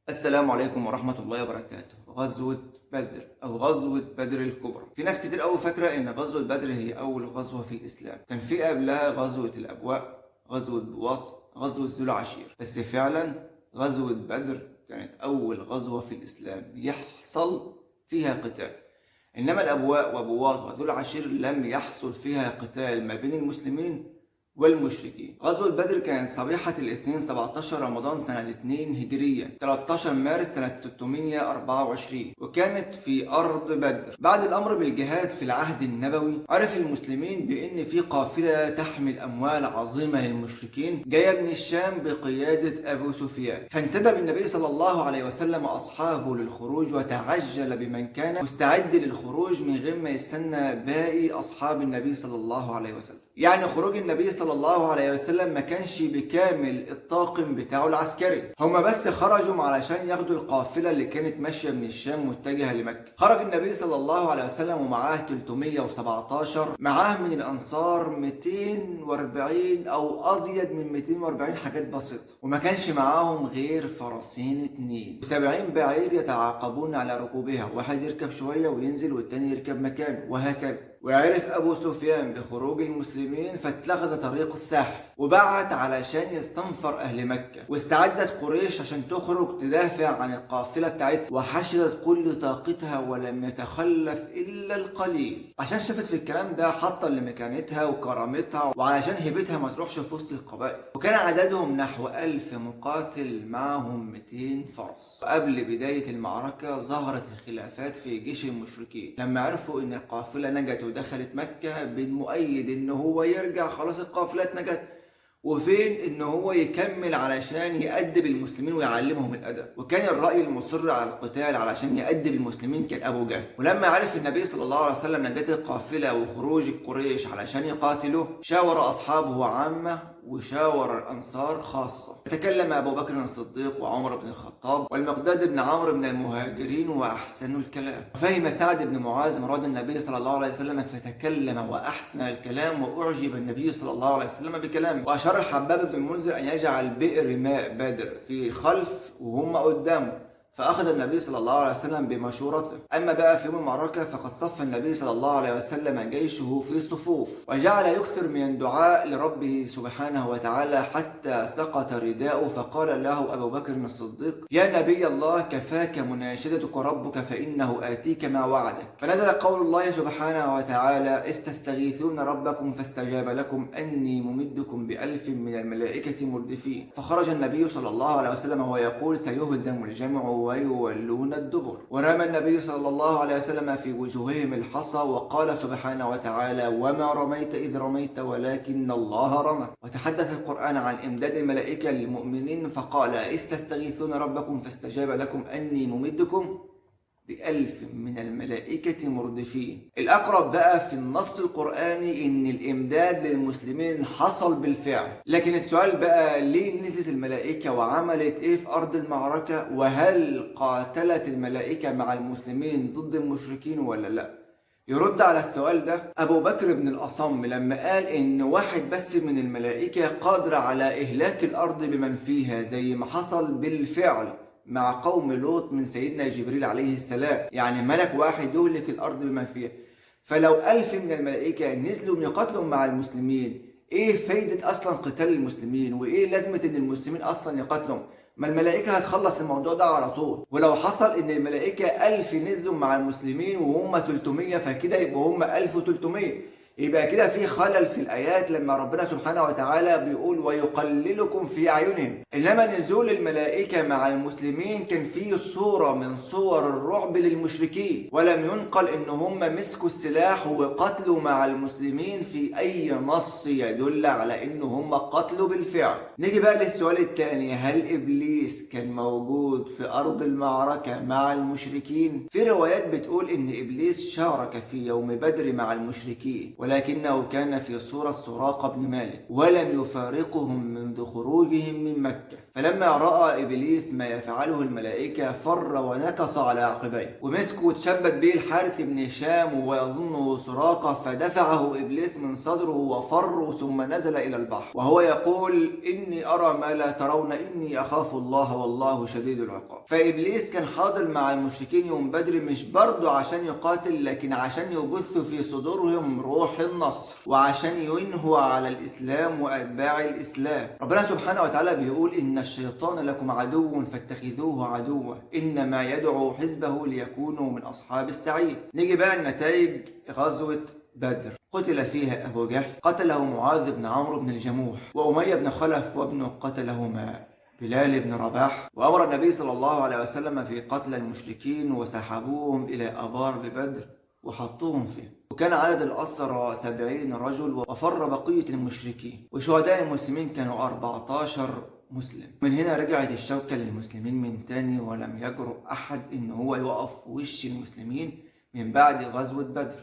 السلام عليكم ورحمة الله وبركاته. غزوة بدر أو غزوة بدر الكبرى. في ناس كتير أوي فاكرة إن غزوة بدر هي أول غزوة في الإسلام، كان في قبلها غزوة الأبواء، غزوة بواط، غزوة ذو العشير، بس فعلا غزوة بدر كانت أول غزوة في الإسلام يحصل فيها قتال. إنما الأبواء وبواط وذو العشير لم يحصل فيها قتال ما بين المسلمين والمشركين. غزوة بدر كانت صبيحة الاثنين 17 رمضان سنة 2 هجرية 13 مارس سنة 624، وكانت في أرض بدر. بعد الأمر بالجهاد في العهد النبوي عرف المسلمين بأن في قافلة تحمل أموال عظيمة للمشركين جاية من الشام بقيادة أبو سفيان، فانتدب النبي صلى الله عليه وسلم أصحابه للخروج، وتعجل بمن كان مستعد للخروج من غير ما يستنى باقي أصحاب النبي صلى الله عليه وسلم. يعني خروج النبي صلى الله عليه وسلم ما كانش بكامل الطاقم بتاعه العسكري، هما بس خرجوا علشان ياخدوا القافلة اللي كانت ماشية من الشام متجهة لمكة. خرج النبي صلى الله عليه وسلم ومعاه 317، معاه من الأنصار 240 أو أزيد من 240 حاجات بسيطة، وما كانش معاهم غير فرسين 2 و70 بعير يتعاقبون على ركوبها، واحد يركب شوية وينزل والتاني يركب مكانه وهكذا. وعرف أبو سفيان بخروج المسلمين فاتخذ طريق الساحل وبعت علشان يستنفر أهل مكة، واستعدت قريش عشان تخرج تدافع عن القافلة بتاعتها، وحشدت كل طاقتها ولم يتخلف إلا القليل. عشان شافت في الكلام ده حاطة لمكانتها وكرامتها، وعلشان هيبتها ما تروحش في وسط القبائل. وكان عددهم نحو 1000 مقاتل معهم 200 فرس. وقبل بداية المعركة ظهرت الخلافات في جيش المشركين لما عرفوا إن القافلة نجت ودخلت مكة، بين مؤيد إن هو يرجع خلاص القافلات نجت، وفين إن هو يكمل علشان يأدب المسلمين ويعلمهم الأدب. وكان الرأي المصر على القتال علشان يأدب المسلمين كان أبو جهل. ولما عرف النبي صلى الله عليه وسلم نجاة القافلة وخروج قريش علشان يقاتلوا، شاور أصحابه عامة وشاور الأنصار خاصة. تكلم أبو بكر الصديق وعمر بن الخطاب والمقداد بن عمرو بن المهاجرين وأحسنوا الكلام. فهم سعد بن معاذ مراد النبي صلى الله عليه وسلم فتكلم وأحسن الكلام، وأعجب النبي صلى الله عليه وسلم بكلامه. وأشار حباب بن المنذر أن يجعل بئر ماء بدر في خلف وهم قدامه، فأخذ النبي صلى الله عليه وسلم بمشورته. أما بقى في يوم المعركة فقد صف النبي صلى الله عليه وسلم جيشه في صفوف، وجعل يكثر من الدعاء لربه سبحانه وتعالى حتى سقط رداءه، فقال له أبو بكر الصديق: يا نبي الله، كفاك مناشدتك ربك فإنه آتيك ما وعدك. فنزل قول الله سبحانه وتعالى: استستغيثون ربكم فاستجاب لكم أني ممدكم ب1000 من الملائكة مردفين. فخرج النبي صلى الله عليه وسلم وهو يقول: سيهزم الجمع ويولون الدبر. ورمى النبي صلى الله عليه وسلم في وجوههم الحصى، وقال سبحانه وتعالى: وما رميت إذ رميت ولكن الله رمى. وتحدث القرآن عن إمداد الملائكة للمؤمنين فقال: استستغيثون ربكم فاستجاب لكم أني ممدكم ب1000 من الملائكة مردفين. الأقرب بقى في النص القرآني إن الإمداد للمسلمين حصل بالفعل، لكن السؤال بقى: ليه نزلت الملائكة وعملت إيه في أرض المعركة؟ وهل قاتلت الملائكة مع المسلمين ضد المشركين ولا لأ؟ يرد على السؤال ده أبو بكر بن الأصم لما قال إن واحد بس من الملائكة قادر على إهلاك الأرض بمن فيها، زي ما حصل بالفعل مع قوم لوط من سيدنا جبريل عليه السلام. يعني ملك واحد يهلك الأرض بما فيها. فلو 1000 من الملائكة نزلوا يقاتلوا مع المسلمين، إيه فايدة أصلا قتال المسلمين؟ وإيه لازمة إن المسلمين أصلا يقاتلوا؟ ما الملائكة هتخلص الموضوع ده على طول. ولو حصل إن الملائكة 1000 نزلوا مع المسلمين وهم 300، فكده يبقوا هم 1300. يبقى كده في خلل في الآيات لما ربنا سبحانه وتعالى بيقول: ويقللكم في أعينهم. إنما نزول الملائكة مع المسلمين كان فيه صورة من صور الرعب للمشركين، ولم ينقل إن هم مسكوا السلاح وقتلوا مع المسلمين في أي نص يدل على إن هم قتلوا بالفعل. نيجي بقى للسؤال الثاني: هل إبليس كان موجود في أرض المعركة مع المشركين؟ في روايات بتقول إن إبليس شارك في يوم بدر مع المشركين، ولكنه كان في صورة سراقة بن مالك، ولم يفارقهم منذ خروجهم من مكة. فلما رأى إبليس ما يفعله الملائكة فر ونكص على عقبيه، ومسك وتشبت به الحارث بن هشام ويظنه سراقة، فدفعه إبليس من صدره وفر ثم نزل إلى البحر وهو يقول إني أرى ما لا ترون إني أخاف الله والله شديد العقاب. فإبليس كان حاضر مع المشركين يوم بدر مش برضه عشان يقاتل، لكن عشان يبث في صدورهم روح النصر وعشان ينهوا على الإسلام وأتباع الإسلام. ربنا سبحانه وتعالى بيقول إن الشيطان لكم عدو فاتخذوه عدوا إنما يدعو حزبه ليكونوا من أصحاب السعير. نيجي بقى النتائج غزوة بدر. قتل فيها أبو جهل، قتله معاذ بن عمرو بن الجموح، وأمية بن خلف وابنه قتلهما بلال بن رباح. وأمر النبي صلى الله عليه وسلم في قتل المشركين وسحبوهم إلى أبار ببدر وحطوهم فيه، وكان عدد الأسرى 70 رجل، وفر بقية المشركين، وشهداء المسلمين كانوا 14 مسلم. من هنا رجعت الشوكة للمسلمين من تاني، ولم يجرؤ أحد إن هو يقف في وش المسلمين من بعد غزوة بدر.